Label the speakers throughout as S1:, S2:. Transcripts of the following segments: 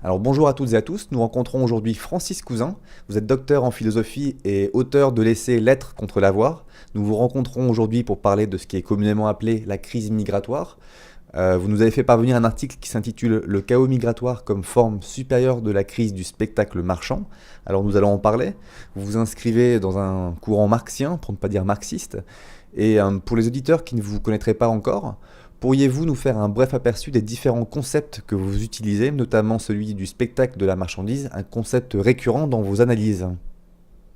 S1: Alors bonjour à toutes et à tous, nous rencontrons aujourd'hui Francis Cousin. Vous êtes docteur en philosophie et auteur de l'essai Lettres contre l'avoir. Nous vous rencontrons aujourd'hui pour parler de ce qui est communément appelé la crise migratoire. Vous nous avez fait parvenir un article qui s'intitule Le chaos migratoire comme forme supérieure de la crise du spectacle marchand. Alors nous allons en parler. Vous vous inscrivez dans un courant marxien, pour ne pas dire marxiste. Et pour les auditeurs qui ne vous connaîtraient pas encore, pourriez-vous nous faire un bref aperçu des différents concepts que vous utilisez, notamment celui du spectacle de la marchandise, un concept récurrent dans vos analyses?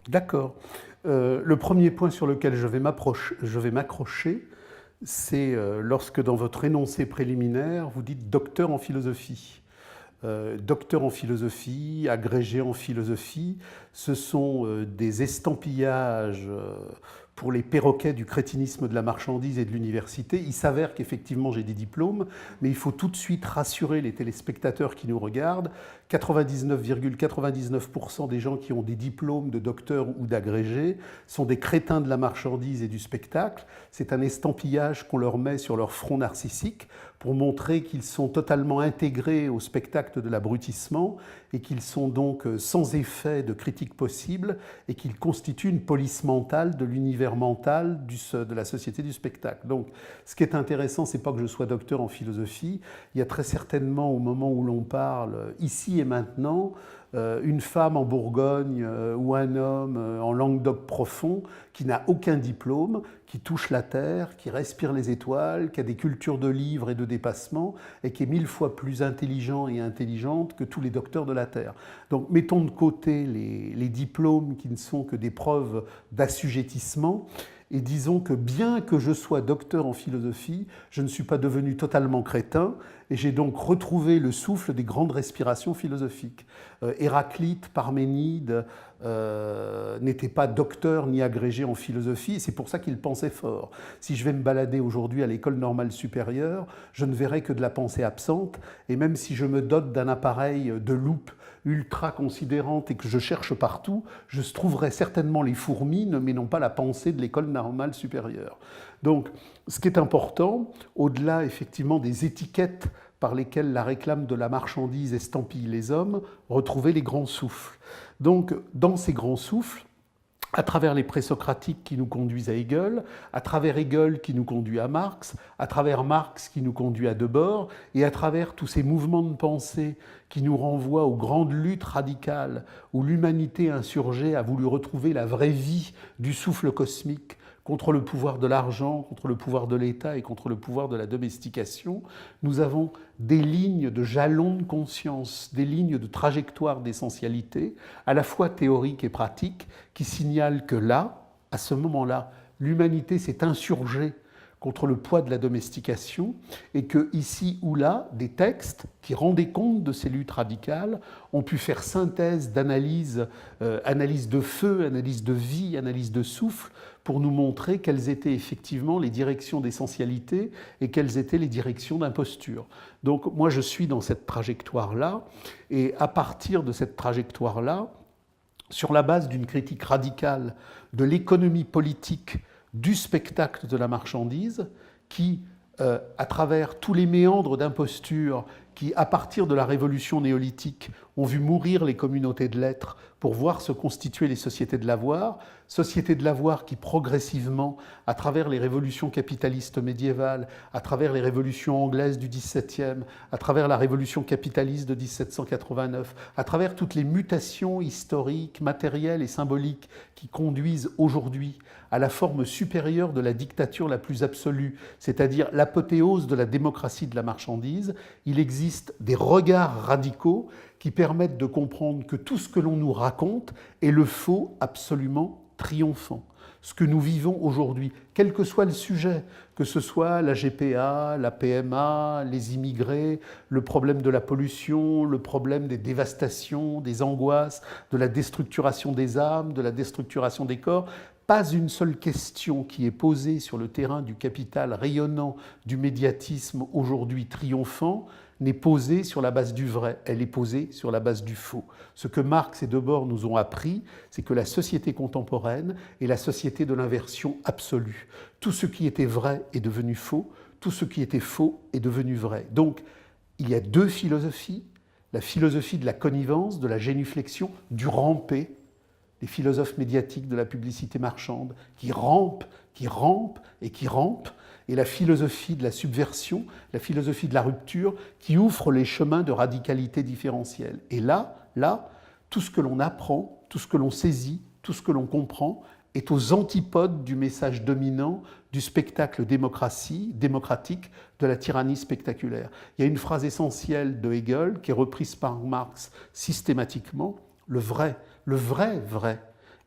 S2: D'accord. Le premier point sur lequel je vais m'accrocher, c'est lorsque dans votre énoncé préliminaire, vous dites docteur en philosophie. Docteur en philosophie, agrégé en philosophie, ce sont des estampillages pour les perroquets du crétinisme de la marchandise et de l'université. Il s'avère qu'effectivement j'ai des diplômes, mais il faut tout de suite rassurer les téléspectateurs qui nous regardent. 99,99% des gens qui ont des diplômes de docteur ou d'agrégé sont des crétins de la marchandise et du spectacle. C'est un estampillage qu'on leur met sur leur front narcissique pour montrer qu'ils sont totalement intégrés au spectacle de l'abrutissement et qu'ils sont donc sans effet de critique possible et qu'ils constituent une police mentale de l'univers mental de la société du spectacle. Donc, ce qui est intéressant, c'est pas que je sois docteur en philosophie. Il y a très certainement, au moment où l'on parle, ici et maintenant, une femme en Bourgogne ou un homme en Languedoc profond qui n'a aucun diplôme, qui touche la terre, qui respire les étoiles, qui a des cultures de livres et de dépassement et qui est 1000 fois plus intelligent et intelligente que tous les docteurs de la terre. Donc mettons de côté les diplômes qui ne sont que des preuves d'assujettissement et disons que bien que je sois docteur en philosophie, je ne suis pas devenu totalement crétin et j'ai donc retrouvé le souffle des grandes respirations philosophiques. Héraclite, Parménide n'étaient pas docteurs ni agrégés en philosophie et c'est pour ça qu'ils pensaient fort. Si je vais me balader aujourd'hui à l'école normale supérieure, je ne verrai que de la pensée absente et même si je me dote d'un appareil de loupe ultra considérante et que je cherche partout, je trouverai certainement les fourmis, mais non pas la pensée de l'école normale supérieure. Donc, ce qui est important, au-delà effectivement des étiquettes par lesquelles la réclame de la marchandise estampille les hommes, retrouver les grands souffles. Donc, dans ces grands souffles, à travers les présocratiques qui nous conduisent à Hegel, à travers Hegel qui nous conduit à Marx, à travers Marx qui nous conduit à Debord, et à travers tous ces mouvements de pensée qui nous renvoient aux grandes luttes radicales où l'humanité insurgée a voulu retrouver la vraie vie du souffle cosmique contre le pouvoir de l'argent, contre le pouvoir de l'État et contre le pouvoir de la domestication, nous avons des lignes de jalons de conscience, des lignes de trajectoire d'essentialité, à la fois théoriques et pratiques, qui signalent que là, à ce moment-là, l'humanité s'est insurgée contre le poids de la domestication et que ici ou là, des textes qui rendaient compte de ces luttes radicales ont pu faire synthèse d'analyse, analyse de feu, analyse de vie, analyse de souffle, pour nous montrer quelles étaient effectivement les directions d'essentialité et quelles étaient les directions d'imposture. Donc moi je suis dans cette trajectoire-là, et à partir de cette trajectoire-là, sur la base d'une critique radicale de l'économie politique du spectacle de la marchandise, qui, à travers tous les méandres d'imposture qui, à partir de la révolution néolithique, ont vu mourir les communautés de l'être pour voir se constituer les sociétés de l'avoir qui progressivement, à travers les révolutions capitalistes médiévales, à travers les révolutions anglaises du XVIIe, à travers la révolution capitaliste de 1789, à travers toutes les mutations historiques, matérielles et symboliques qui conduisent aujourd'hui à la forme supérieure de la dictature la plus absolue, c'est-à-dire l'apothéose de la démocratie de la marchandise, il existe des regards radicaux qui permettent de comprendre que tout ce que l'on nous raconte est le faux absolument triomphant. Ce que nous vivons aujourd'hui, quel que soit le sujet, que ce soit la GPA, la PMA, les immigrés, le problème de la pollution, le problème des dévastations, des angoisses, de la déstructuration des âmes, de la déstructuration des corps, pas une seule question qui est posée sur le terrain du capital rayonnant, du médiatisme aujourd'hui triomphant, n'est posée sur la base du vrai, elle est posée sur la base du faux. Ce que Marx et Debord nous ont appris, c'est que la société contemporaine est la société de l'inversion absolue. Tout ce qui était vrai est devenu faux, tout ce qui était faux est devenu vrai. Donc, il y a deux philosophies, la philosophie de la connivence, de la génuflexion, du ramper, les philosophes médiatiques de la publicité marchande, qui rampent et qui rampent, et la philosophie de la subversion, la philosophie de la rupture, qui ouvre les chemins de radicalité différentielle. Et là, tout ce que l'on apprend, tout ce que l'on saisit, tout ce que l'on comprend, est aux antipodes du message dominant du spectacle démocratique, de la tyrannie spectaculaire. Il y a une phrase essentielle de Hegel qui est reprise par Marx systématiquement, le vrai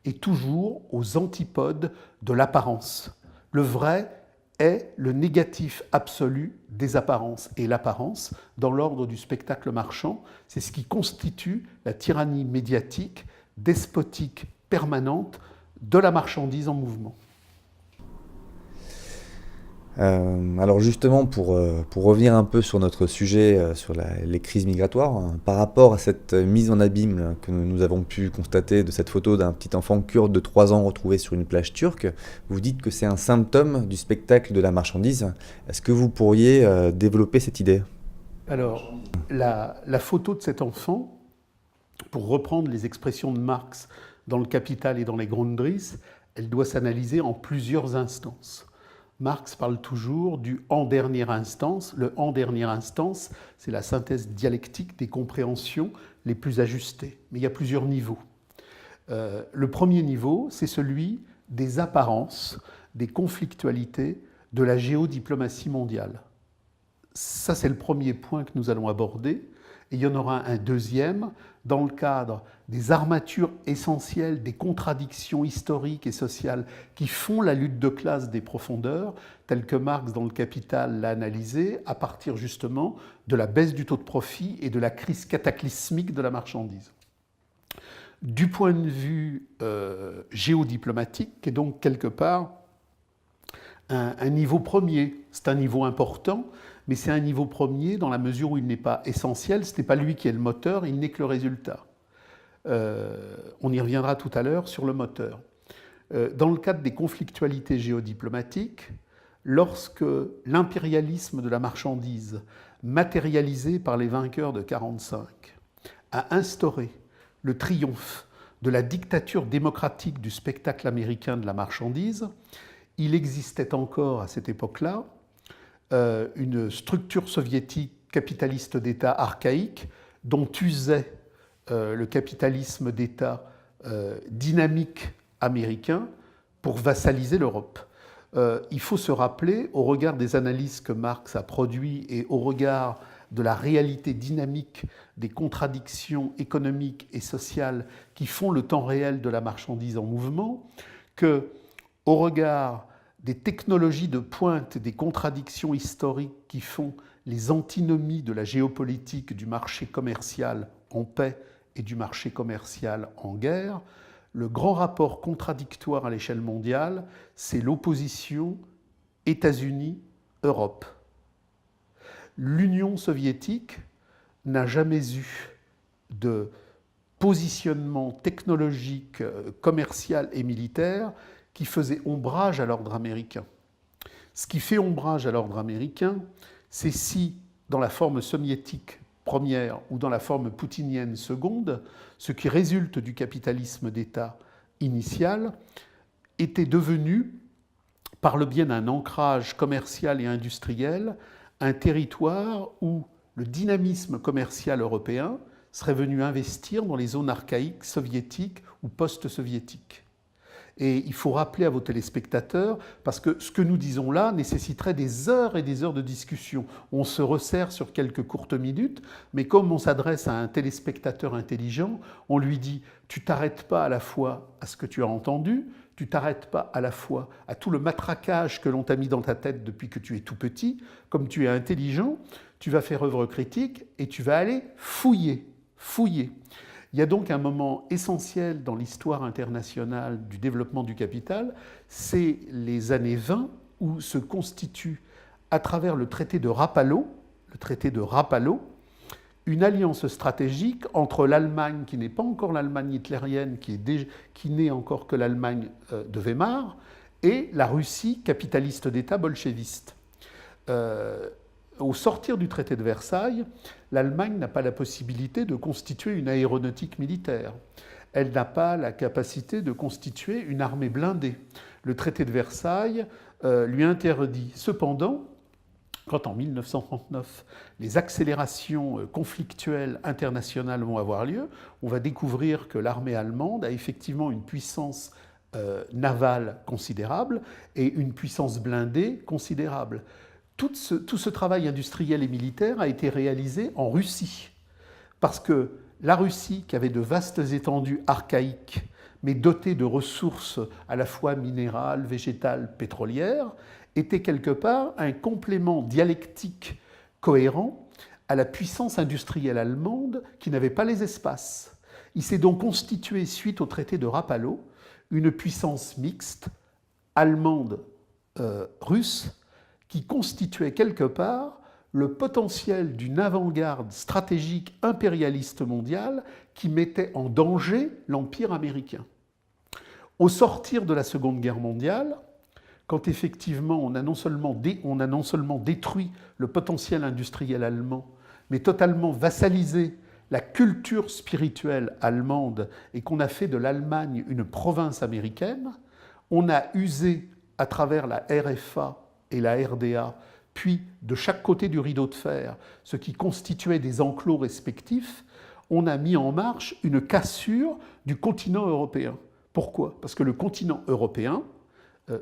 S2: est toujours aux antipodes de l'apparence. Le vrai est le négatif absolu des apparences. Et l'apparence, dans l'ordre du spectacle marchand, c'est ce qui constitue la tyrannie médiatique, despotique, permanente de la marchandise en mouvement.
S1: Alors justement, pour revenir un peu sur notre sujet, sur les crises migratoires, par rapport à cette mise en abîme que nous avons pu constater de cette photo d'un petit enfant kurde de 3 ans retrouvé sur une plage turque, vous dites que c'est un symptôme du spectacle de la marchandise. Est-ce que vous pourriez développer cette idée ?
S2: Alors, la photo de cet enfant, pour reprendre les expressions de Marx dans le Capital et dans les Grundrisse, elle doit s'analyser en plusieurs instances. Marx parle toujours du « en dernière instance ». Le « en dernière instance », c'est la synthèse dialectique des compréhensions les plus ajustées. Mais il y a plusieurs niveaux. Le premier niveau, c'est celui des apparences, des conflictualités de la géodiplomatie mondiale. Ça, c'est le premier point que nous allons aborder. Et il y en aura un deuxième dans le cadre des armatures essentielles, des contradictions historiques et sociales qui font la lutte de classe des profondeurs, telle que Marx dans le Capital l'a analysé, à partir justement de la baisse du taux de profit et de la crise cataclysmique de la marchandise. Du point de vue géodiplomatique, qui est donc quelque part un niveau premier, c'est un niveau important, mais c'est un niveau premier dans la mesure où il n'est pas essentiel, ce n'est pas lui qui est le moteur, il n'est que le résultat. On y reviendra tout à l'heure sur le moteur. Dans le cadre des conflictualités géodiplomatiques, lorsque l'impérialisme de la marchandise, matérialisé par les vainqueurs de 1945, a instauré le triomphe de la dictature démocratique du spectacle américain de la marchandise, il existait encore à cette époque-là une structure soviétique capitaliste d'État archaïque dont usait le capitalisme d'État dynamique américain pour vassaliser l'Europe. Il faut se rappeler, au regard des analyses que Marx a produites et au regard de la réalité dynamique des contradictions économiques et sociales qui font le temps réel de la marchandise en mouvement, que, au regard des technologies de pointe, des contradictions historiques qui font les antinomies de la géopolitique du marché commercial en paix et du marché commercial en guerre, le grand rapport contradictoire à l'échelle mondiale, c'est l'opposition États-Unis-Europe. L'Union soviétique n'a jamais eu de positionnement technologique, commercial et militaire qui faisait ombrage à l'ordre américain. Ce qui fait ombrage à l'ordre américain, c'est si, dans la forme soviétique première ou dans la forme poutinienne seconde, ce qui résulte du capitalisme d'État initial était devenu, par le biais d'un ancrage commercial et industriel, un territoire où le dynamisme commercial européen serait venu investir dans les zones archaïques soviétiques ou post-soviétiques. Et il faut rappeler à vos téléspectateurs, parce que ce que nous disons là nécessiterait des heures et des heures de discussion. On se resserre sur quelques courtes minutes, mais comme on s'adresse à un téléspectateur intelligent, on lui dit « tu t'arrêtes pas à la fois à ce que tu as entendu, tu t'arrêtes pas à la fois à tout le matraquage que l'on t'a mis dans ta tête depuis que tu es tout petit, comme tu es intelligent, tu vas faire œuvre critique et tu vas aller fouiller. Il y a donc un moment essentiel dans l'histoire internationale du développement du capital, c'est les années 20 où se constitue, à travers le traité de Rapallo, une alliance stratégique entre l'Allemagne, qui n'est pas encore l'Allemagne hitlérienne, qui n'est encore que l'Allemagne de Weimar, et la Russie capitaliste d'État bolchéviste. au sortir du traité de Versailles, l'Allemagne n'a pas la possibilité de constituer une aéronautique militaire. Elle n'a pas la capacité de constituer une armée blindée. Le traité de Versailles lui interdit. Cependant, quand en 1939, les accélérations conflictuelles internationales vont avoir lieu, on va découvrir que l'armée allemande a effectivement une puissance navale considérable et une puissance blindée considérable. Tout ce travail industriel et militaire a été réalisé en Russie, parce que la Russie, qui avait de vastes étendues archaïques, mais dotée de ressources à la fois minérales, végétales, pétrolières, était quelque part un complément dialectique cohérent à la puissance industrielle allemande qui n'avait pas les espaces. Il s'est donc constitué, suite au traité de Rapallo, une puissance mixte, allemande-russe, qui constituait quelque part le potentiel d'une avant-garde stratégique impérialiste mondiale qui mettait en danger l'Empire américain. Au sortir de la Seconde Guerre mondiale, quand effectivement on a non seulement détruit le potentiel industriel allemand, mais totalement vassalisé la culture spirituelle allemande et qu'on a fait de l'Allemagne une province américaine, on a usé à travers la RFA et la RDA, puis de chaque côté du rideau de fer, ce qui constituait des enclos respectifs, on a mis en marche une cassure du continent européen. Pourquoi ? Parce que le continent européen,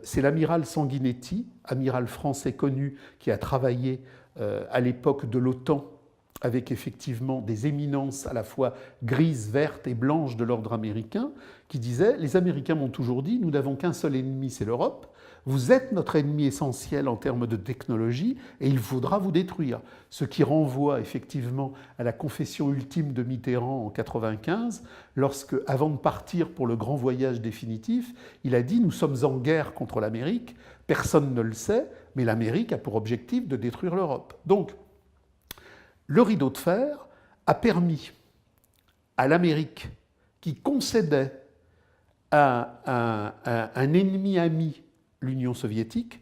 S2: c'est l'amiral Sanguinetti, amiral français connu qui a travaillé à l'époque de l'OTAN avec effectivement des éminences à la fois grises, vertes et blanches de l'ordre américain, qui disait « Les Américains m'ont toujours dit, nous n'avons qu'un seul ennemi, c'est l'Europe. Vous êtes notre ennemi essentiel en termes de technologie et il faudra vous détruire. » Ce qui renvoie effectivement à la confession ultime de Mitterrand en 1995, lorsque, avant de partir pour le grand voyage définitif, il a dit « Nous sommes en guerre contre l'Amérique, personne ne le sait, mais l'Amérique a pour objectif de détruire l'Europe. » Donc, le rideau de fer a permis à l'Amérique, qui concédait à un ennemi ami, l'Union soviétique,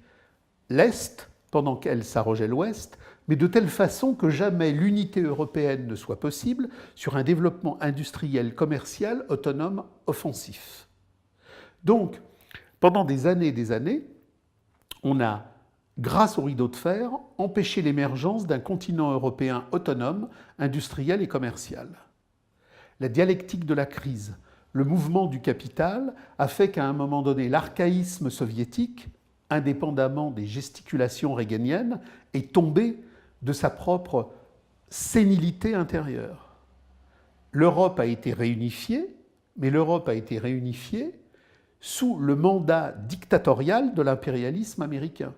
S2: l'Est, pendant qu'elle s'arrogeait l'Ouest, mais de telle façon que jamais l'unité européenne ne soit possible sur un développement industriel, commercial, autonome, offensif. Donc, pendant des années, on a, grâce au rideau de fer, empêché l'émergence d'un continent européen autonome, industriel et commercial. La dialectique de la crise, le mouvement du capital a fait qu'à un moment donné, l'archaïsme soviétique, indépendamment des gesticulations réganiennes, est tombé de sa propre sénilité intérieure. L'Europe a été réunifiée, mais l'Europe a été réunifiée sous le mandat dictatorial de l'impérialisme américain.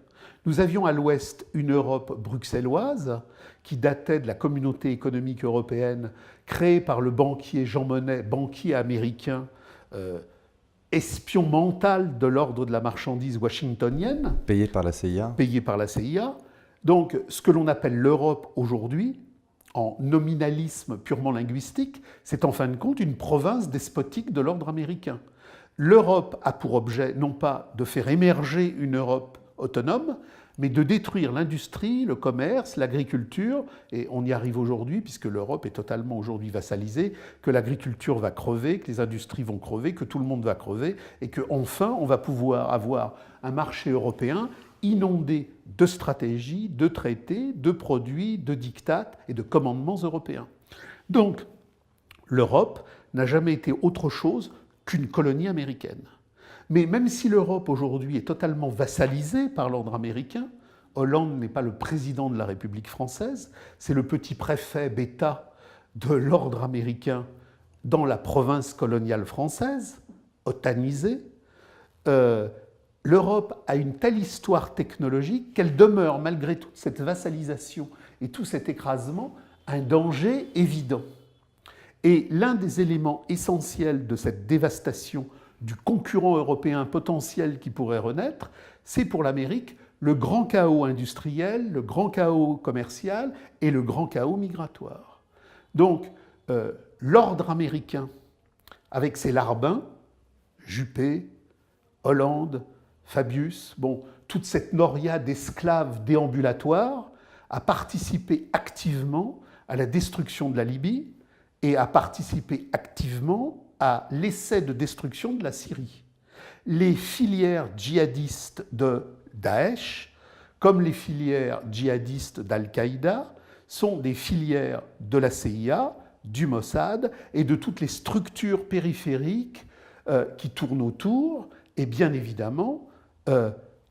S2: Nous avions à l'ouest une Europe bruxelloise qui datait de la communauté économique européenne créée par le banquier Jean Monnet, banquier américain, espion mental de l'ordre de la marchandise washingtonienne.
S1: Payé par la CIA.
S2: Payé par la CIA. Donc ce que l'on appelle l'Europe aujourd'hui, en nominalisme purement linguistique, c'est en fin de compte une province despotique de l'ordre américain. L'Europe a pour objet non pas de faire émerger une Europe autonome, mais de détruire l'industrie, le commerce, l'agriculture, et on y arrive aujourd'hui, puisque l'Europe est totalement aujourd'hui vassalisée, que l'agriculture va crever, que les industries vont crever, que tout le monde va crever, et qu'enfin, on va pouvoir avoir un marché européen inondé de stratégies, de traités, de produits, de diktats et de commandements européens. Donc, l'Europe n'a jamais été autre chose qu'une colonie américaine. Mais même si l'Europe aujourd'hui est totalement vassalisée par l'ordre américain, Hollande n'est pas le président de la République française, c'est le petit préfet bêta de l'ordre américain dans la province coloniale française, otanisée. L'Europe a une telle histoire technologique qu'elle demeure, malgré toute cette vassalisation et tout cet écrasement, un danger évident. Et l'un des éléments essentiels de cette dévastation du concurrent européen potentiel qui pourrait renaître, c'est pour l'Amérique le grand chaos industriel, le grand chaos commercial et le grand chaos migratoire. Donc, l'ordre américain, avec ses larbins, Juppé, Hollande, Fabius, toute cette noria d'esclaves déambulatoires, a participé activement à la destruction de la Libye et a participé activement à l'essai de destruction de la Syrie. Les filières djihadistes de Daesh, comme les filières djihadistes d'Al-Qaïda, sont des filières de la CIA, du Mossad et de toutes les structures périphériques qui tournent autour. Et bien évidemment,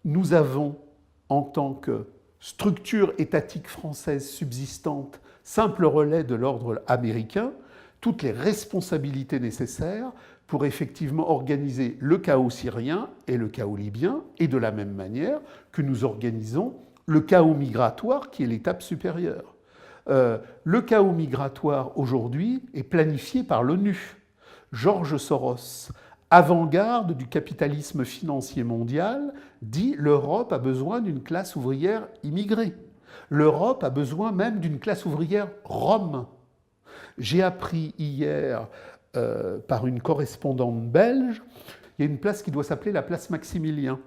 S2: nous avons, en tant que structure étatique française subsistante, simple relais de l'ordre américain, toutes les responsabilités nécessaires pour effectivement organiser le chaos syrien et le chaos libyen, et de la même manière que nous organisons le chaos migratoire qui est l'étape supérieure. Le chaos migratoire aujourd'hui est planifié par l'ONU. George Soros, avant-garde du capitalisme financier mondial, dit l'Europe a besoin d'une classe ouvrière immigrée. L'Europe a besoin même d'une classe ouvrière rome. J'ai appris hier par une correspondante belge, il y a une place qui doit s'appeler la place Maximilien.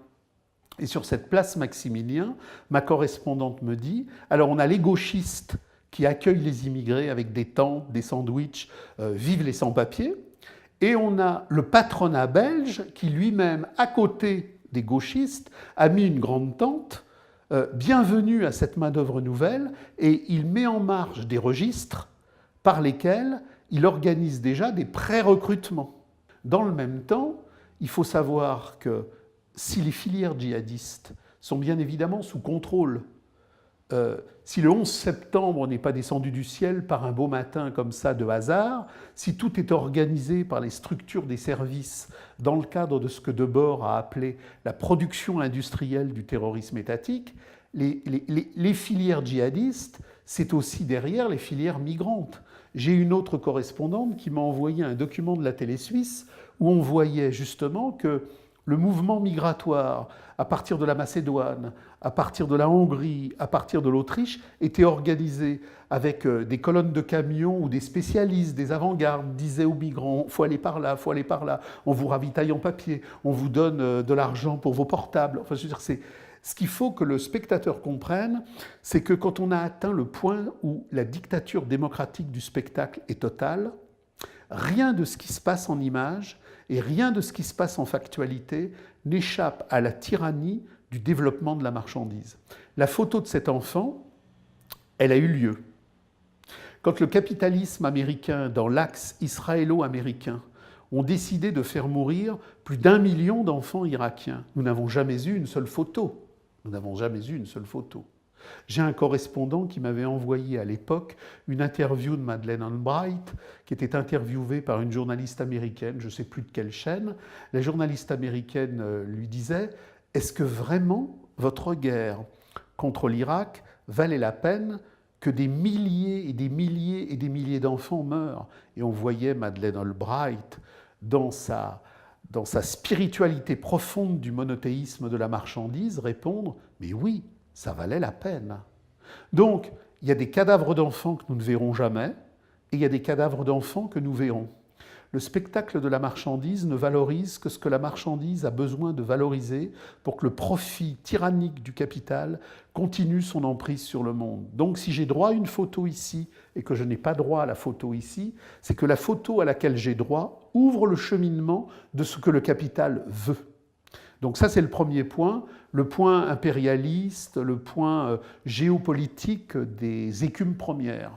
S2: Et sur cette place Maximilien, ma correspondante me dit, alors on a les gauchistes qui accueillent les immigrés avec des tentes, des sandwichs, vive les sans-papiers, et on a le patronat belge qui lui-même, à côté des gauchistes, a mis une grande tente, bienvenue à cette main-d'œuvre nouvelle, et il met en marche des registres par lesquels il organise déjà des pré-recrutements. Dans le même temps, il faut savoir que si les filières djihadistes sont bien évidemment sous contrôle, si le 11 septembre n'est pas descendu du ciel par un beau matin comme ça de hasard, si tout est organisé par les structures des services dans le cadre de ce que Debord a appelé la production industrielle du terrorisme étatique, les filières djihadistes, c'est aussi derrière les filières migrantes. J'ai une autre correspondante qui m'a envoyé un document de la télé suisse où on voyait justement que le mouvement migratoire, à partir de la Macédoine, à partir de la Hongrie, à partir de l'Autriche, était organisé avec des colonnes de camions où des spécialistes, des avant-gardes disaient aux migrants « faut aller par là, faut aller par là, on vous ravitaille en papier, on vous donne de l'argent pour vos portables ». Enfin, je veux dire, ce qu'il faut que le spectateur comprenne, c'est que quand on a atteint le point où la dictature démocratique du spectacle est totale, rien de ce qui se passe en images et rien de ce qui se passe en factualité n'échappe à la tyrannie du développement de la marchandise. La photo de cet enfant, elle a eu lieu. Quand le capitalisme américain, dans l'axe israélo-américain, ont décidé de faire mourir plus d'1 million d'enfants irakiens, nous n'avons jamais eu une seule photo. Nous n'avons jamais eu une seule photo. J'ai un correspondant qui m'avait envoyé à l'époque une interview de Madeleine Albright, qui était interviewée par une journaliste américaine, je ne sais plus de quelle chaîne. La journaliste américaine lui disait « Est-ce que vraiment votre guerre contre l'Irak valait la peine que des milliers et des milliers et des milliers d'enfants meurent ?» Et on voyait Madeleine Albright dans sa spiritualité profonde du monothéisme de la marchandise répondre « Mais oui, ça valait la peine. » Donc, il y a des cadavres d'enfants que nous ne verrons jamais, et il y a des cadavres d'enfants que nous verrons. Le spectacle de la marchandise ne valorise que ce que la marchandise a besoin de valoriser pour que le profit tyrannique du capital continue son emprise sur le monde. Donc, si j'ai droit à une photo ici et que je n'ai pas droit à la photo ici, c'est que la photo à laquelle j'ai droit ouvre le cheminement de ce que le capital veut. Donc ça, c'est le premier point, le point impérialiste, le point géopolitique des écumes premières.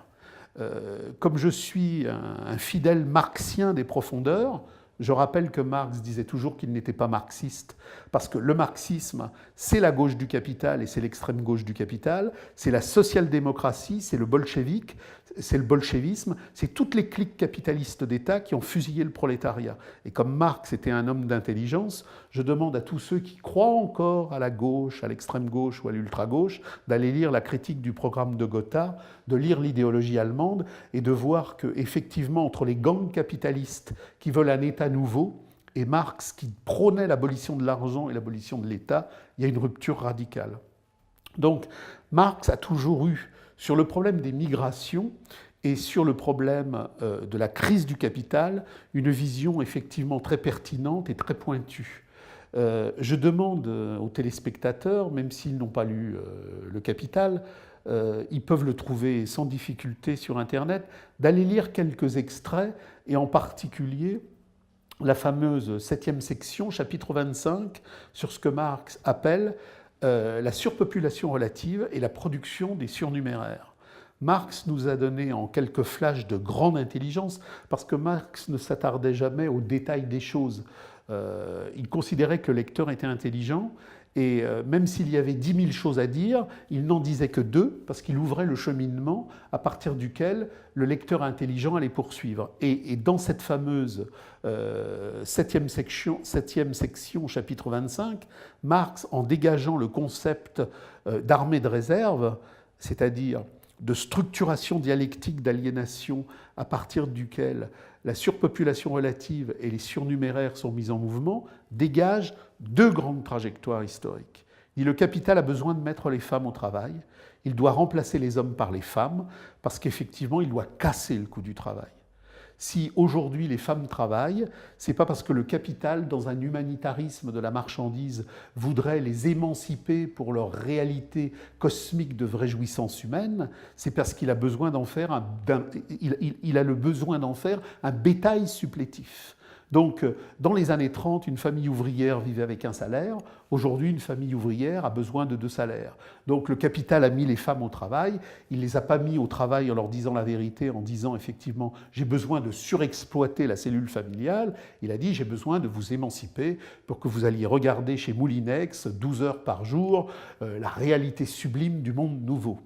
S2: Comme je suis un fidèle marxien des profondeurs, je rappelle que Marx disait toujours qu'il n'était pas marxiste, parce que le marxisme, c'est la gauche du capital et c'est l'extrême gauche du capital, c'est la social-démocratie, c'est le bolchevisme, c'est toutes les cliques capitalistes d'État qui ont fusillé le prolétariat. Et comme Marx était un homme d'intelligence, je demande à tous ceux qui croient encore à la gauche, à l'extrême gauche ou à l'ultra-gauche, d'aller lire la critique du programme de Gotha, de lire l'idéologie allemande et de voir qu'effectivement, entre les gangs capitalistes qui veulent un État nouveau et Marx qui prônait l'abolition de l'argent et l'abolition de l'État, il y a une rupture radicale. Donc, Marx a toujours eu, sur le problème des migrations et sur le problème de la crise du capital, une vision effectivement très pertinente et très pointue. Je demande aux téléspectateurs, même s'ils n'ont pas lu Le Capital, ils peuvent le trouver sans difficulté sur Internet, d'aller lire quelques extraits, et en particulier la fameuse 7e section, chapitre 25, sur ce que Marx appelle la surpopulation relative et la production des surnuméraires. Marx nous a donné en quelques flashs de grande intelligence, parce que Marx ne s'attardait jamais aux détails des choses. Il considérait que le lecteur était intelligent, et même s'il y avait 10 000 choses à dire, il n'en disait que 2, parce qu'il ouvrait le cheminement à partir duquel le lecteur intelligent allait poursuivre. Et dans cette fameuse 7e section, chapitre 25, Marx, en dégageant le concept d'armée de réserve, c'est-à-dire de structuration dialectique d'aliénation à partir duquel la surpopulation relative et les surnuméraires sont mis en mouvement, dégage 2 grandes trajectoires historiques. Il dit le capital a besoin de mettre les femmes au travail, il doit remplacer les hommes par les femmes, parce qu'effectivement, il doit casser le coût du travail. Si aujourd'hui les femmes travaillent, c'est pas parce que le capital, dans un humanitarisme de la marchandise, voudrait les émanciper pour leur réalité cosmique de vraie jouissance humaine, c'est parce qu'il a besoin d'en faire il a le besoin d'en faire un bétail supplétif. Donc, dans les années 30, une famille ouvrière vivait avec un salaire. Aujourd'hui, une famille ouvrière a besoin de 2 salaires. Donc, le capital a mis les femmes au travail. Il ne les a pas mis au travail en leur disant la vérité, en disant effectivement « j'ai besoin de surexploiter la cellule familiale ». Il a dit « j'ai besoin de vous émanciper pour que vous alliez regarder chez Moulinex 12 heures par jour la réalité sublime du monde nouveau ».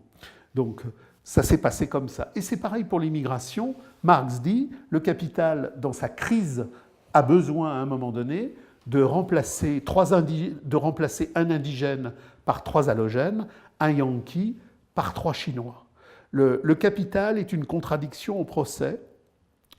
S2: Donc, ça s'est passé comme ça. Et c'est pareil pour l'immigration. Marx dit « le capital, dans sa crise, a besoin à un moment donné de remplacer un indigène par 3 halogènes, un Yankee par 3 Chinois. Le capital est une contradiction au procès.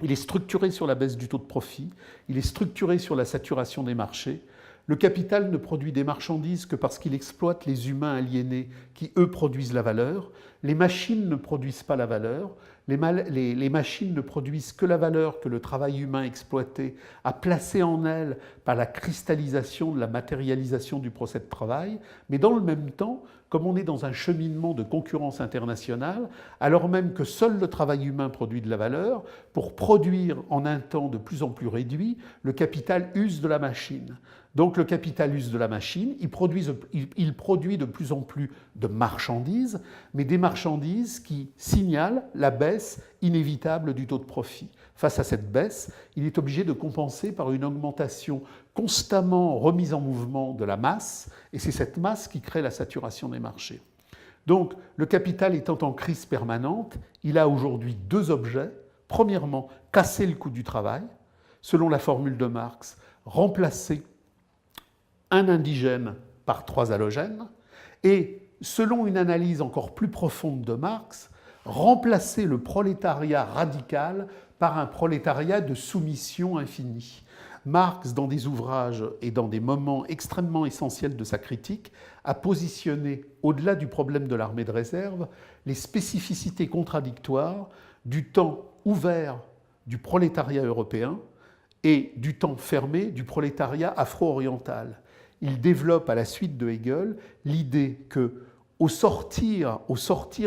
S2: Il est structuré sur la baisse du taux de profit, il est structuré sur la saturation des marchés. Le capital ne produit des marchandises que parce qu'il exploite les humains aliénés qui, eux, produisent la valeur. Les machines ne produisent pas la valeur. Les machines ne produisent que la valeur que le travail humain exploité a placée en elles par la cristallisation de la matérialisation du procès de travail. Mais dans le même temps, comme on est dans un cheminement de concurrence internationale, alors même que seul le travail humain produit de la valeur, pour produire en un temps de plus en plus réduit, le capital use de la machine. Donc le capital use de la machine, il produit de plus en plus de marchandises, mais des marchandises qui signalent la baisse inévitable du taux de profit. Face à cette baisse, il est obligé de compenser par une augmentation constamment remise en mouvement de la masse, et c'est cette masse qui crée la saturation des marchés. Donc le capital étant en crise permanente, il a aujourd'hui 2 objets. Premièrement, casser le coût du travail, selon la formule de Marx, remplacer un indigène par 3 halogènes, et selon une analyse encore plus profonde de Marx, remplacer le prolétariat radical par un prolétariat de soumission infinie. Marx, dans des ouvrages et dans des moments extrêmement essentiels de sa critique, a positionné, au-delà du problème de l'armée de réserve, les spécificités contradictoires du temps ouvert du prolétariat européen et du temps fermé du prolétariat afro-oriental. Il développe à la suite de Hegel l'idée que, au sortir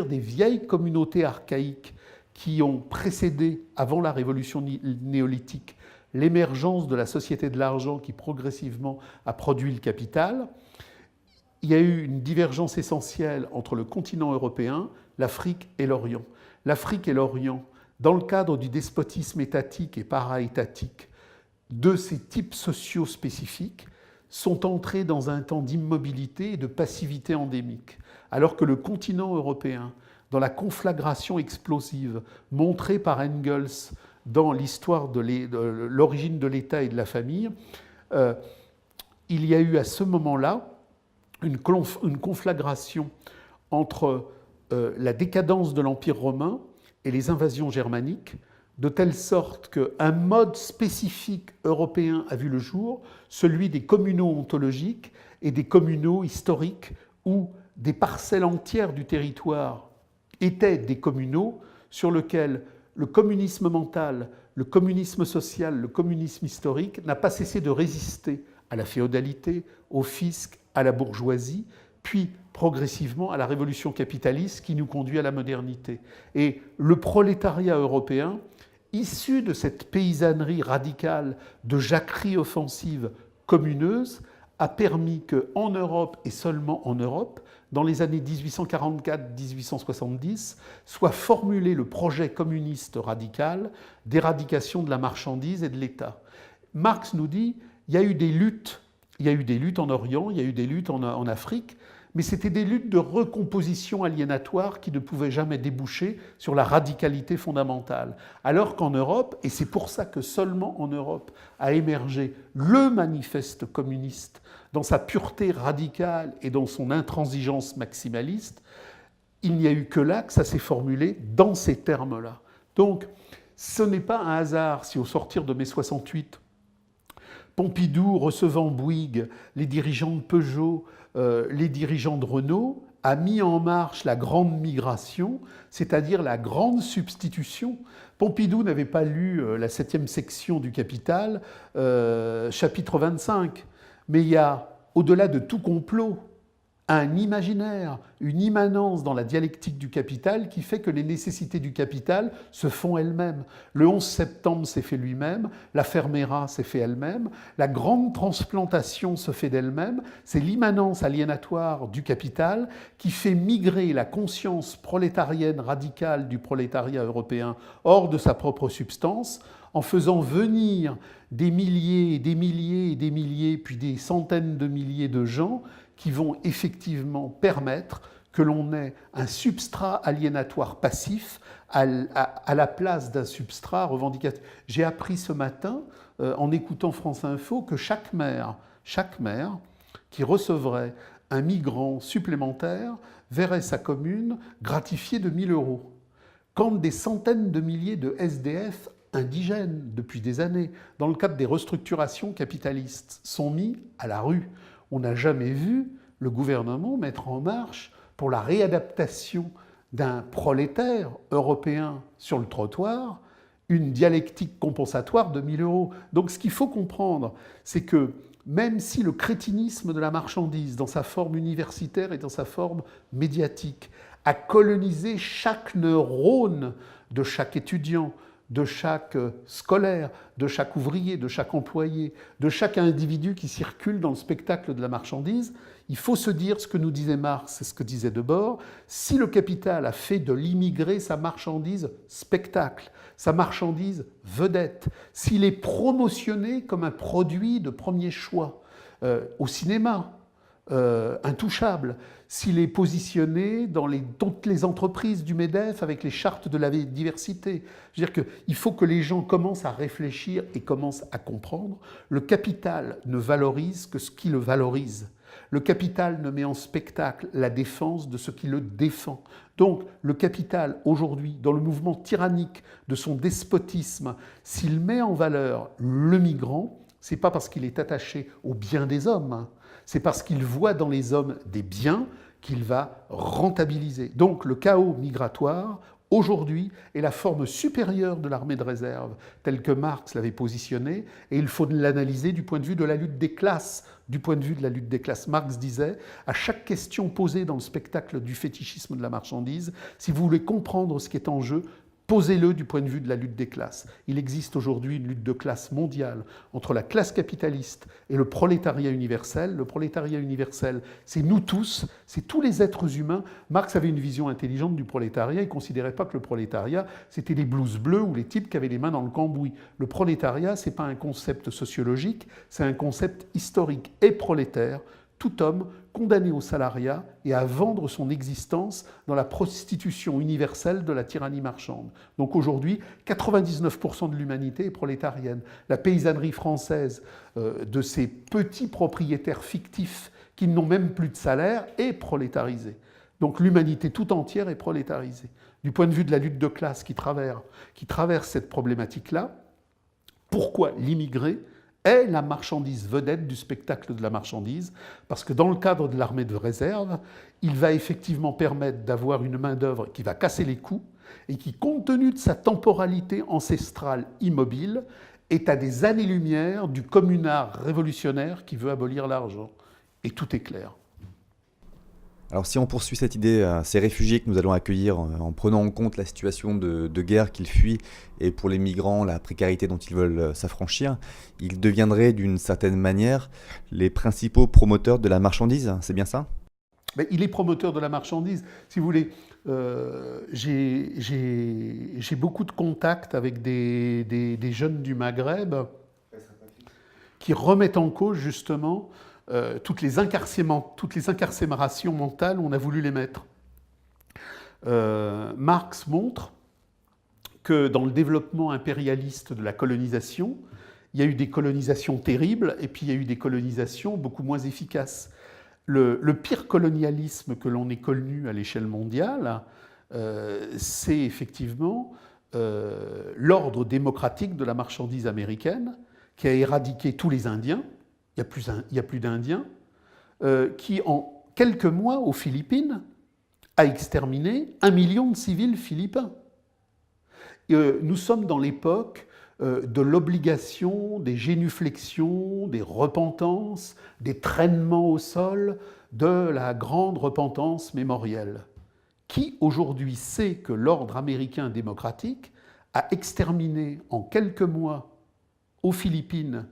S2: des vieilles communautés archaïques qui ont précédé, avant la révolution néolithique, l'émergence de la société de l'argent qui progressivement a produit le capital, il y a eu une divergence essentielle entre le continent européen, l'Afrique et l'Orient. L'Afrique et l'Orient, dans le cadre du despotisme étatique et para-étatique de ces types sociaux spécifiques, sont entrés dans un temps d'immobilité et de passivité endémique, alors que le continent européen, dans la conflagration explosive montrée par Engels dans l'histoire de l'origine de l'État et de la famille, il y a eu à ce moment-là une conflagration entre la décadence de l'Empire romain et les invasions germaniques, de telle sorte qu'un mode spécifique européen a vu le jour, celui des communaux ontologiques et des communaux historiques, où des parcelles entières du territoire étaient des communaux sur lesquels le communisme mental, le communisme social, le communisme historique n'a pas cessé de résister à la féodalité, au fisc, à la bourgeoisie, puis progressivement à la révolution capitaliste qui nous conduit à la modernité. Et le prolétariat européen, issu de cette paysannerie radicale de jacquerie offensive communeuse, a permis qu'en Europe, et seulement en Europe, dans les années 1844-1870, soit formulé le projet communiste radical d'éradication de la marchandise et de l'État. Marx nous dit il y a eu des luttes. Il y a eu des luttes en Orient, il y a eu des luttes en Afrique, mais c'était des luttes de recomposition aliénatoire qui ne pouvaient jamais déboucher sur la radicalité fondamentale. Alors qu'en Europe, et c'est pour ça que seulement en Europe a émergé le manifeste communiste dans sa pureté radicale et dans son intransigeance maximaliste, il n'y a eu que là que ça s'est formulé dans ces termes-là. Donc, ce n'est pas un hasard si au sortir de mai 68, Pompidou, recevant Bouygues, les dirigeants de Peugeot, les dirigeants de Renault, a mis en marche la grande migration, c'est-à-dire la grande substitution. Pompidou n'avait pas lu la 7e section du Capital, chapitre 25, mais il y a, au-delà de tout complot, un imaginaire, une immanence dans la dialectique du capital qui fait que les nécessités du capital se font elles-mêmes. Le 11 septembre s'est fait lui-même, la Fermera s'est fait elle-même, la grande transplantation se fait d'elle-même, c'est l'immanence aliénatoire du capital qui fait migrer la conscience prolétarienne radicale du prolétariat européen hors de sa propre substance, en faisant venir des milliers et des milliers et des milliers, puis des centaines de milliers de gens qui vont effectivement permettre que l'on ait un substrat aliénatoire passif à la place d'un substrat revendicatif. J'ai appris ce matin, en écoutant France Info, que chaque maire qui recevrait un migrant supplémentaire verrait sa commune gratifiée de 1 000 €. Quand des centaines de milliers de SDF indigènes, depuis des années, dans le cadre des restructurations capitalistes, sont mis à la rue. On n'a jamais vu le gouvernement mettre en marche pour la réadaptation d'un prolétaire européen sur le trottoir une dialectique compensatoire de 1 000 €. Donc ce qu'il faut comprendre, c'est que même si le crétinisme de la marchandise, dans sa forme universitaire et dans sa forme médiatique, a colonisé chaque neurone de chaque étudiant, de chaque scolaire, de chaque ouvrier, de chaque employé, de chaque individu qui circule dans le spectacle de la marchandise, il faut se dire ce que nous disait Marx et ce que disait Debord, si le capital a fait de l'immigré sa marchandise spectacle, sa marchandise vedette, s'il est promotionné comme un produit de premier choix au cinéma, intouchable, s'il est positionné dans toutes les entreprises du MEDEF avec les chartes de la diversité. Je veux dire qu'il faut que les gens commencent à réfléchir et commencent à comprendre. Le capital ne valorise que ce qui le valorise. Le capital ne met en spectacle la défense de ce qui le défend. Donc le capital, aujourd'hui, dans le mouvement tyrannique de son despotisme, s'il met en valeur le migrant, c'est pas parce qu'il est attaché au bien des hommes, c'est parce qu'il voit dans les hommes des biens qu'il va rentabiliser. Donc le chaos migratoire, aujourd'hui, est la forme supérieure de l'armée de réserve, telle que Marx l'avait positionnée, et il faut l'analyser du point de vue de la lutte des classes. Du point de vue de la lutte des classes, Marx disait, à chaque question posée dans le spectacle du fétichisme de la marchandise, si vous voulez comprendre ce qui est en jeu, posez-le du point de vue de la lutte des classes. Il existe aujourd'hui une lutte de classe mondiale entre la classe capitaliste et le prolétariat universel. Le prolétariat universel, c'est nous tous, c'est tous les êtres humains. Marx avait une vision intelligente du prolétariat. Il ne considérait pas que le prolétariat, c'était les blouses bleues ou les types qui avaient les mains dans le cambouis. Le prolétariat, ce n'est pas un concept sociologique, c'est un concept historique et prolétaire. Tout homme condamné au salariat et à vendre son existence dans la prostitution universelle de la tyrannie marchande. Donc aujourd'hui, 99% de l'humanité est prolétarienne. La paysannerie française de ces petits propriétaires fictifs qui n'ont même plus de salaire est prolétarisée. Donc l'humanité tout entière est prolétarisée. Du point de vue de la lutte de classe qui traverse cette problématique-là, pourquoi l'immigré est la marchandise vedette du spectacle de la marchandise, parce que dans le cadre de l'armée de réserve, il va effectivement permettre d'avoir une main-d'œuvre qui va casser les coûts et qui, compte tenu de sa temporalité ancestrale immobile, est à des années-lumière du communard révolutionnaire qui veut abolir l'argent. Et tout est clair.
S1: Alors si on poursuit cette idée, ces réfugiés que nous allons accueillir en prenant en compte la situation de guerre qu'ils fuient et pour les migrants la précarité dont ils veulent s'affranchir, ils deviendraient d'une certaine manière les principaux promoteurs de la marchandise, c'est bien ça?
S2: Mais il est promoteur de la marchandise. Si vous voulez, j'ai beaucoup de contacts avec des jeunes du Maghreb qui remettent en cause justement toutes les incarcérations mentales où on a voulu les mettre. Marx montre que dans le développement impérialiste de la colonisation, il y a eu des colonisations terribles et puis il y a eu des colonisations beaucoup moins efficaces. Le pire colonialisme que l'on ait connu à l'échelle mondiale, c'est effectivement l'ordre démocratique de la marchandise américaine qui a éradiqué tous les Indiens, il n'y a plus d'Indiens, qui en quelques mois aux Philippines a exterminé 1 million de civils philippins. Nous sommes dans l'époque de l'obligation, des génuflexions, des repentances, des traînements au sol, de la grande repentance mémorielle. Qui aujourd'hui sait que l'ordre américain démocratique a exterminé en quelques mois aux Philippines,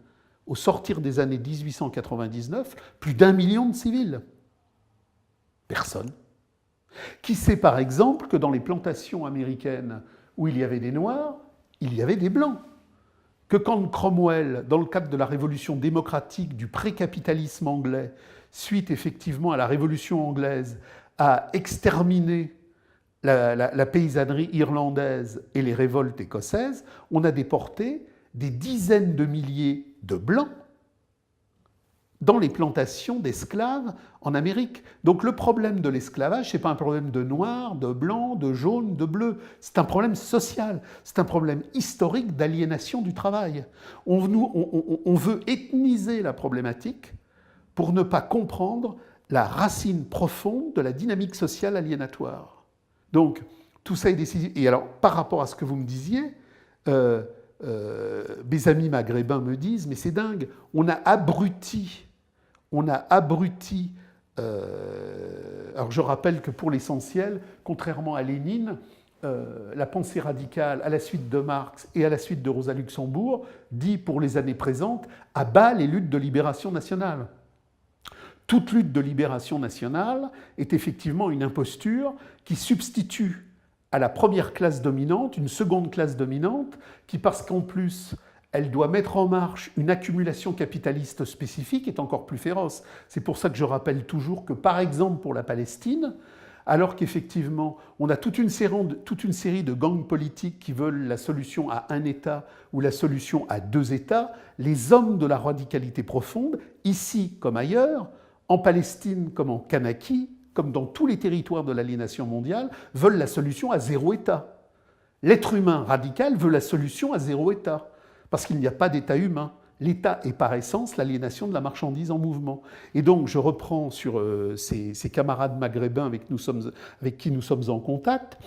S2: au sortir des années 1899, plus d'1 million de civils? Personne. Qui sait par exemple que dans les plantations américaines où il y avait des Noirs, il y avait des Blancs? Que quand Cromwell, dans le cadre de la révolution démocratique du pré-capitalisme anglais, suite effectivement à la révolution anglaise, a exterminé la paysannerie irlandaise et les révoltes écossaises, on a déporté des dizaines de milliers de Blancs dans les plantations d'esclaves en Amérique. Donc le problème de l'esclavage, ce n'est pas un problème de noir, de blanc, de jaune, de bleu. C'est un problème social, c'est un problème historique d'aliénation du travail. On veut ethniser la problématique pour ne pas comprendre la racine profonde de la dynamique sociale aliénatoire. Donc tout ça est décisif. Et alors par rapport à ce que vous me disiez, mes amis maghrébins me disent, mais c'est dingue, on a abruti. Alors je rappelle que pour l'essentiel, contrairement à Lénine, la pensée radicale, à la suite de Marx et à la suite de Rosa Luxembourg, dit pour les années présentes, à bas les luttes de libération nationale. Toute lutte de libération nationale est effectivement une imposture qui substitue à la première classe dominante une seconde classe dominante qui, parce qu'en plus elle doit mettre en marche une accumulation capitaliste spécifique, est encore plus féroce. C'est pour ça que je rappelle toujours que, par exemple, pour la Palestine, alors qu'effectivement, on a toute une série de gangs politiques qui veulent la solution à un État ou la solution à 2 États, les hommes de la radicalité profonde, ici comme ailleurs, en Palestine comme en Kanaki, comme dans tous les territoires de l'aliénation mondiale, veulent la solution à 0 État. L'être humain radical veut la solution à 0 État. Parce qu'il n'y a pas d'État humain. L'État est par essence l'aliénation de la marchandise en mouvement. Et donc je reprends sur ces camarades maghrébins avec qui nous sommes en contact.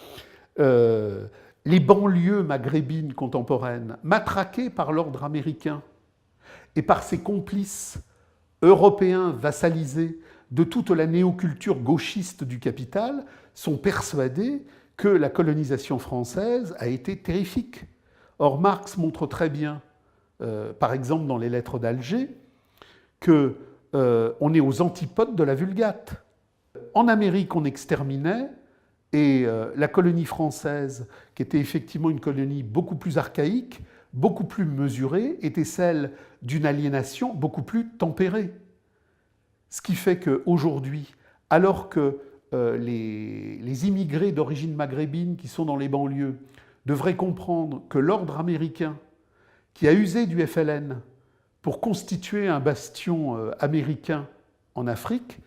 S2: Les banlieues maghrébines contemporaines, matraquées par l'ordre américain et par ses complices européens vassalisés de toute la néoculture gauchiste du capital, sont persuadés que la colonisation française a été terrifique. Or, Marx montre très bien, par exemple dans les lettres d'Alger, qu'on est aux antipodes de la Vulgate. En Amérique, on exterminait, et la colonie française, qui était effectivement une colonie beaucoup plus archaïque, beaucoup plus mesurée, était celle d'une aliénation beaucoup plus tempérée. Ce qui fait qu'aujourd'hui, alors que les immigrés d'origine maghrébine qui sont dans les banlieues devrait comprendre que l'ordre américain, qui a usé du FLN pour constituer un bastion américain en Afrique,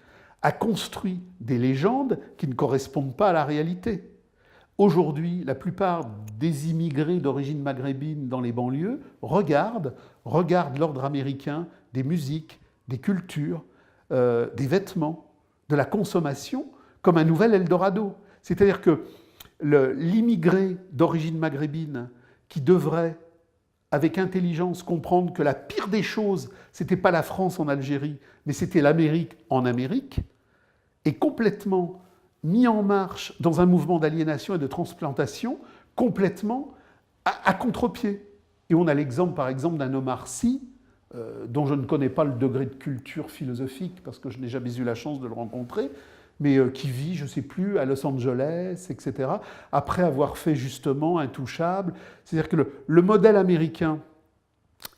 S2: a construit des légendes qui ne correspondent pas à la réalité. Aujourd'hui, la plupart des immigrés d'origine maghrébine dans les banlieues regardent l'ordre américain des musiques, des cultures, des vêtements, de la consommation comme un nouvel Eldorado. C'est-à-dire que l'immigré d'origine maghrébine qui devrait, avec intelligence, comprendre que la pire des choses, c'était pas la France en Algérie, mais c'était l'Amérique en Amérique, est complètement mis en marche dans un mouvement d'aliénation et de transplantation complètement à contre-pied. Et on a l'exemple, par exemple, d'un Omar Sy, dont je ne connais pas le degré de culture philosophique, parce que je n'ai jamais eu la chance de le rencontrer, mais qui vit, je ne sais plus, à Los Angeles, etc., après avoir fait justement Intouchable. C'est-à-dire que le modèle américain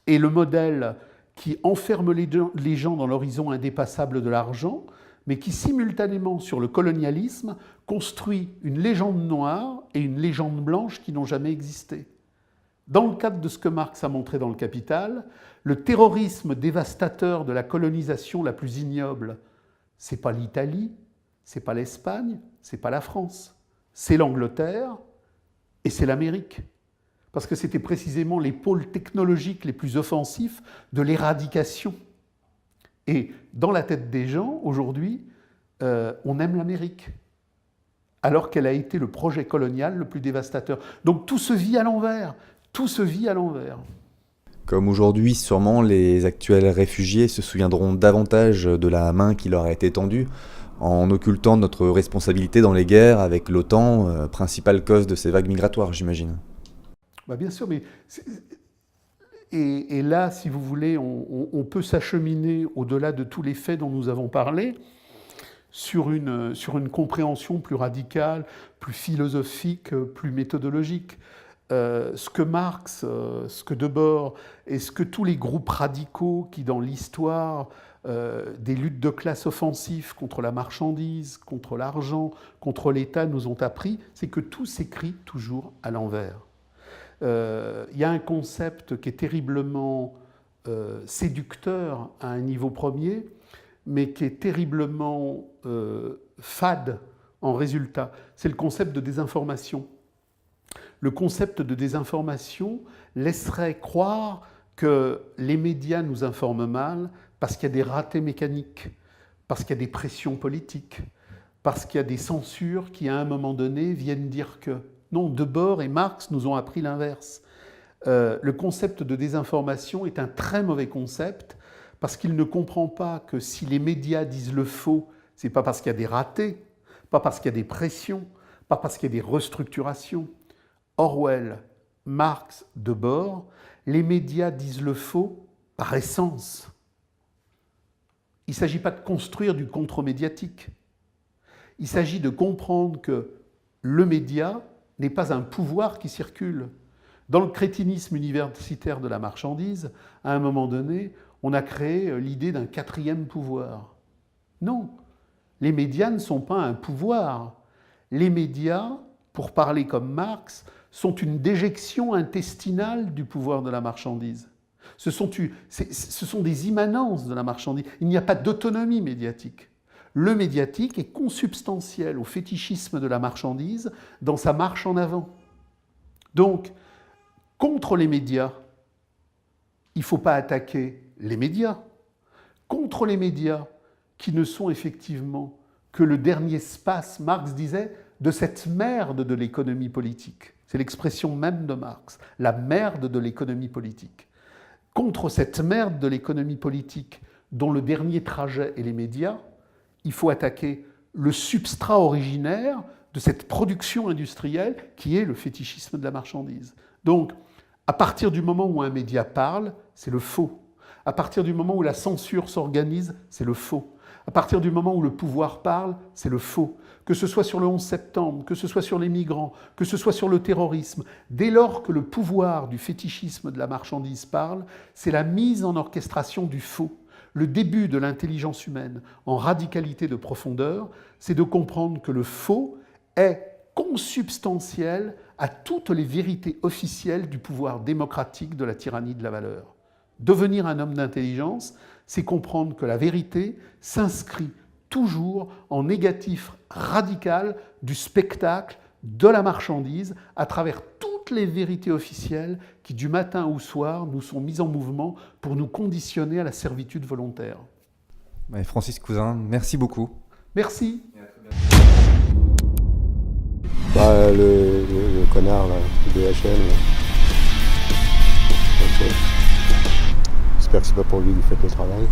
S2: est le modèle qui enferme les gens dans l'horizon indépassable de l'argent, mais qui simultanément, sur le colonialisme, construit une légende noire et une légende blanche qui n'ont jamais existé. Dans le cadre de ce que Marx a montré dans Le Capital, le terrorisme dévastateur de la colonisation la plus ignoble, c'est pas l'Italie, c'est pas l'Espagne, c'est pas la France, c'est l'Angleterre et c'est l'Amérique. Parce que c'était précisément les pôles technologiques les plus offensifs de l'éradication. Et dans la tête des gens, aujourd'hui, on aime l'Amérique, alors qu'elle a été le projet colonial le plus dévastateur. Donc tout se vit à l'envers, tout se vit à l'envers.
S1: Comme aujourd'hui, sûrement, les actuels réfugiés se souviendront davantage de la main qui leur a été tendue, en occultant notre responsabilité dans les guerres avec l'OTAN, principale cause de ces vagues migratoires, j'imagine.
S2: Bah bien sûr, mais... Et là, si vous voulez, on peut s'acheminer au-delà de tous les faits dont nous avons parlé sur une compréhension plus radicale, plus philosophique, plus méthodologique. Ce que Marx, ce que Debord et ce que tous les groupes radicaux qui, dans l'histoire des luttes de classe offensives contre la marchandise, contre l'argent, contre l'État, nous ont appris, c'est que tout s'écrit toujours à l'envers. Il y a un concept qui est terriblement séducteur à un niveau premier, mais qui est terriblement fade en résultat. C'est le concept de désinformation. Le concept de désinformation laisserait croire que les médias nous informent mal parce qu'il y a des ratés mécaniques, parce qu'il y a des pressions politiques, parce qu'il y a des censures qui, à un moment donné, viennent dire que... Non, Debord et Marx nous ont appris l'inverse. Le concept de désinformation est un très mauvais concept parce qu'il ne comprend pas que si les médias disent le faux, c'est pas parce qu'il y a des ratés, pas parce qu'il y a des pressions, pas parce qu'il y a des restructurations. Orwell, Marx, Debord, les médias disent le faux par essence. Il ne s'agit pas de construire du contre-médiatique. Il s'agit de comprendre que le média n'est pas un pouvoir qui circule. Dans le crétinisme universitaire de la marchandise, à un moment donné, on a créé l'idée d'un quatrième pouvoir. Non, les médias ne sont pas un pouvoir. Les médias, pour parler comme Marx, sont une déjection intestinale du pouvoir de la marchandise. Ce sont des immanences de la marchandise. Il n'y a pas d'autonomie médiatique. Le médiatique est consubstantiel au fétichisme de la marchandise dans sa marche en avant. Donc, contre les médias, il ne faut pas attaquer les médias. Contre les médias, qui ne sont effectivement que le dernier spasme, Marx disait, de cette merde de l'économie politique. C'est l'expression même de Marx, la merde de l'économie politique. Contre cette merde de l'économie politique, dont le dernier trajet est les médias, il faut attaquer le substrat originaire de cette production industrielle qui est le fétichisme de la marchandise. Donc, à partir du moment où un média parle, c'est le faux. À partir du moment où la censure s'organise, c'est le faux. À partir du moment où le pouvoir parle, c'est le faux. Que ce soit sur le 11 septembre, que ce soit sur les migrants, que ce soit sur le terrorisme, dès lors que le pouvoir du fétichisme de la marchandise parle, c'est la mise en orchestration du faux. Le début de l'intelligence humaine en radicalité de profondeur, c'est de comprendre que le faux est consubstantiel à toutes les vérités officielles du pouvoir démocratique de la tyrannie de la valeur. Devenir un homme d'intelligence, c'est comprendre que la vérité s'inscrit toujours en négatif radical du spectacle de la marchandise à travers toutes les vérités officielles qui, du matin au soir, nous sont mises en mouvement pour nous conditionner à la servitude volontaire.
S1: Francis Cousin, merci beaucoup.
S2: Merci.
S3: Le connard, là, DHL. J'espère que c'est pas pour lui que vous faites le travail.